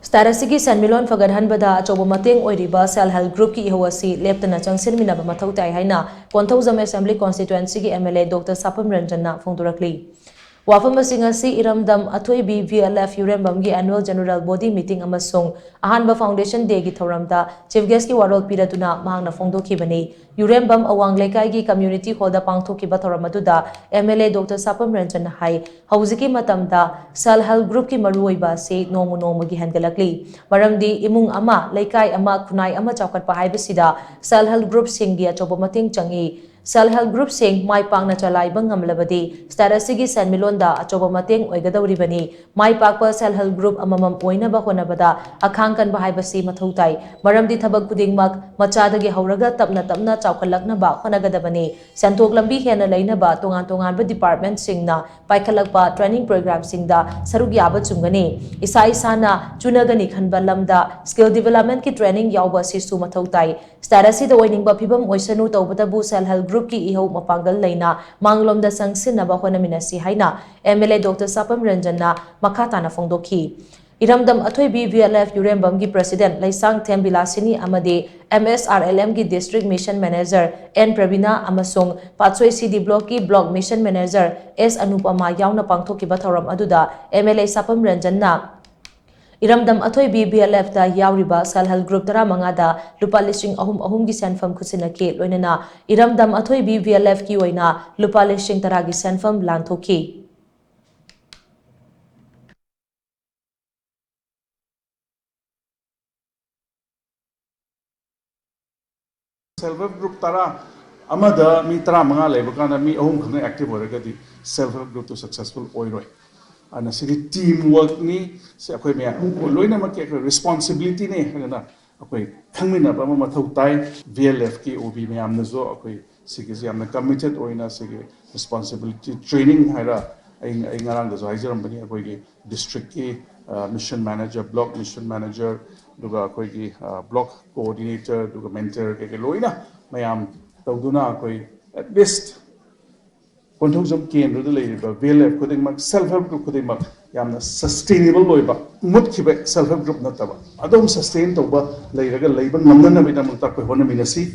Starasigi Senmitlon Phagathanbada Achouba Mateng Oiriba self-help group ki Ihou Asi Leptana changshinminaba mathou tai haina Konthoujam Assembly Constituency ki MLA Dr Sapam Ranjan na phongdorakli. Wafam asing iramdam athoibi VLF Urembamgi annual general body meeting amasung ahanba foundation day gi thoramda chief guest ki warol piratuna mahangna phongdokhibani Urembam awang lekai gi community hall da pangthokiba thoramaduda MLA Dr Sapam Ranjan hai hauziki matamda self-help group ki maruoiba se nomu nomu gi hangalakli maramdi imung ama lekai ama khunai ama chawkatpa haibasida self-help group singi achouba mateng changi self-help group sing mai pakna chalaiba ngamlabadi starasigi Senmitlon da Achouba Mateng Oiriba mai pakpa self-help group amamam oinaba honabada akhangkan bahaibasi mathou tai maramdi thabak khudingmak machadagi hauraga tapna chawkhalaknaba honagadabani santok lambi hena leinaba tongan ba department singna paikhalakpa training program singda saruk yaba chungani isa isana chunagani khanba lamda skill development ki training yawba sisu mathou tai starasi da oiningba phibam oisanu tawbatabu self-help group ki ihou mapangal leina manglomda changshinminaba honaminasi haina MLA Dr Sapam Ranjan na makatana phongdokhi iramdam athoibi VLF Urembam gi president Laisang Thembilasini amade MSRLM gi district mission manager N Pravina amasung Patsoi CD block ki block mission manager S Anupama yauna pangthokiba thoram aduda MLA Sapam Ranjan na Iramdam athoibi BLF da yauriba self-help group tara mangada lupa listing ahum gi senfam khusinake loinana iramdam athoibi BLF ki oina lupa listing tara gi senfam lanthoki self-help group tara amada mi tara manga lebakana mi ahum khane active oragadi self-help group to successful oiroi ana sidi teamwork ni se akoi me loina ma ke responsibility ne hana akoi khangmina ba ma mathau tai VLF ki OB me amna zo akoi sigi amna committed oina sigi responsibility training haira ai ngarang da zo haijaram bani akoi gi district ki mission manager block mission manager duga akoi gi block coordinator duga mentor ke loina mayam tawduna akoi at least Konthoujam Kendra the lady, VLF Kudingmak, self-help group Kudingmak, Yamna sustainable loiba, Mutkibe, self-help group Nataba. Adom sustain Toba, Layraga Laban, Namana Vidamutaka Honaminasi,